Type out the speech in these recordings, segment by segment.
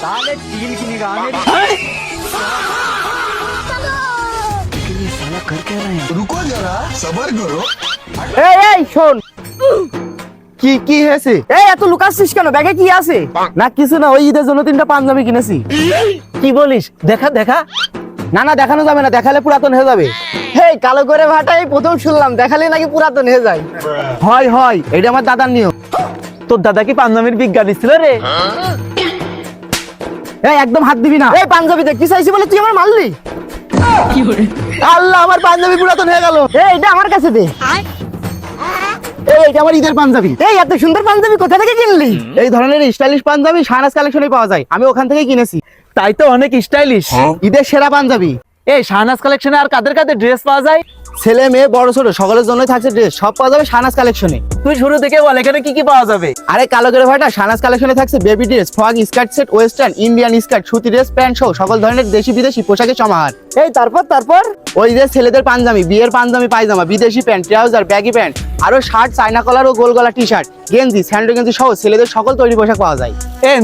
साले टील की निगाह में ये साला कर क्या रहे हैं? रुको जरा सबर करो। এই এই শোন, কি হয়েছে? এই এত লুকাচ্ছিস কেন? ব্যাগে কি আছে? না কিছু না, ওই ঈদের জন্য 3টা পাঞ্জাবি কিনেছি। কি বলিস? দেখা দেখা। না দেখানো যাবে না, দেখালে পুরাতন হয়ে যাবে। হেই কালো করে ভাটা, এই প্রথম শুনলাম দেখালে নাকি পুরাতন হয়ে যায়। হয় এটা আমার দাদার নিয়ম। তোর দাদা কি পাঞ্জাবির বিজ্ঞানী ছিল রে? এই একদম হাত দিবি না। এই পাঞ্জাবিতে কি চাইছি বলে তুই আমার মারলি? আল্লাহ, আমার পাঞ্জাবি পুরাতন হয়ে গেল। এই এটা আমার কাছে দে। এইটা আমার ঈদের পাঞ্জাবি। এই এত সুন্দর পাঞ্জাবি কোথা থেকে কিনলি? এই ধরনের স্টাইলিশ পাঞ্জাবি শাহনাজ কালেকশনে পাওয়া যায়, আমি ওখান থেকে কিনেছি। তাই তো অনেক স্টাইলিশ, ঈদের সেরা পাঞ্জাবি। এই শাহনাজ কালেকশনে আর কাদের কাদের ড্রেস পাওয়া যায়? ছেলে মেয়ে বড় ছোট সকলের জন্যই থাকছে ড্রেস, সব পাওয়া যাবে শাহনাজ কালেকশনে। তুই শুরু থেকে বল এখানে কি কি পাওয়া যাবে। আরে কালো করে ভাইটা, শাহনাজ কালেকশনে থাকছে baby dress, frock, skirt set, western, Indian skirt, সুতি ড্রেস, প্যান্ট সহ সকল ধরনের দেশি বিদেশি পোশাকের সমাহার। এই তারপর ওই যে ছেলেদের পাঞ্জাবি, বিয়ের পাঞ্জাবি, পায়জামা, বিদেশি প্যান্ট, ট্রাউজার, ব্যাগি প্যান্ট, আরো শার্ট, চায়না কলার ও গোল গলা টি শার্ট, গেঞ্জি, স্যান্ডো গেঞ্জি সহ ছেলেদের সকল তৈরি পোশাক পাওয়া যায়।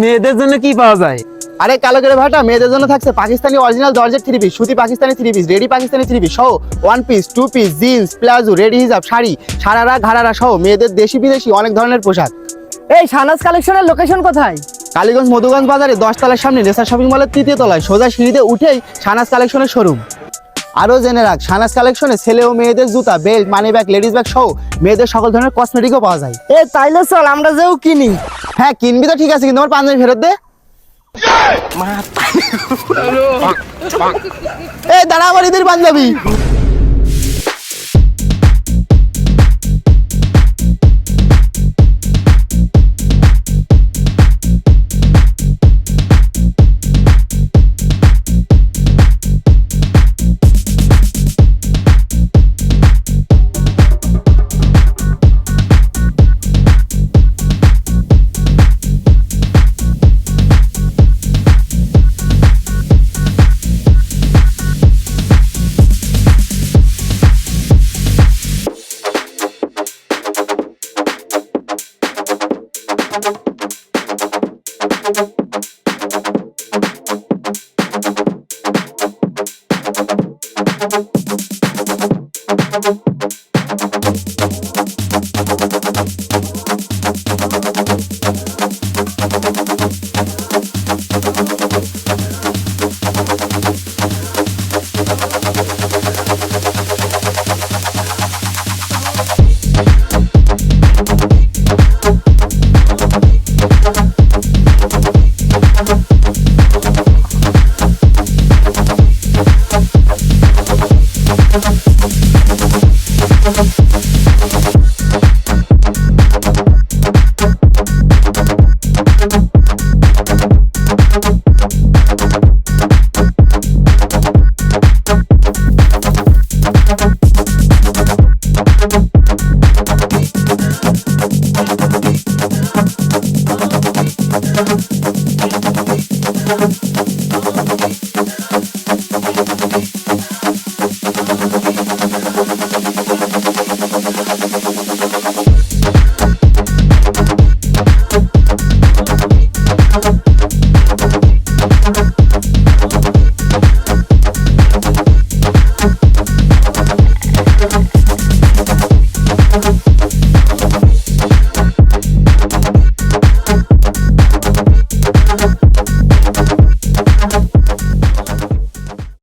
মেয়েদের জন্য কি পাওয়া যায়? আরে কালো করে ভাটা, মেয়েদের জন্য থাকছে পাকিস্তানি অরিজিনাল জর্জেট 3 পিস, সুতি Pakistani 3 piece, ready Pakistani 3 piece সহ 1 piece, 2 piece, jeans, palazzo, ready হিজাব, শাড়ি, সারারা, ঘাড়ারা সহ মেয়েদের দেশি বিদেশি অনেক ধরনের পোশাক। এই শাহনাজ কালেকশনের লোকেশন কোথায়? কালীগঞ্জ মধুগঞ্জ বাজারে 10 তলার সামনে নেশা শপিং মলের 3য় তলায় সোজা সিঁড়িতে উঠেই শাহনাজ কালেকশনের শোরুম। আরো জেনে রাখ, শাহনাজ কালেকশনে ছেলে ও মেয়েদের জুতা, belt, money bag, ladies bag সহ মেয়েদের সকল ধরনের কসমেটিকও পাওয়া যায়। তাইলে চল আমরা যেও কিনি। হ্যাঁ কিনবি তো ঠিক আছে, কিন্তু আমার পাঞ্জাবি ফেরত দে। এই দাঁড়া, আমার ঈদের পাঞ্জাবি।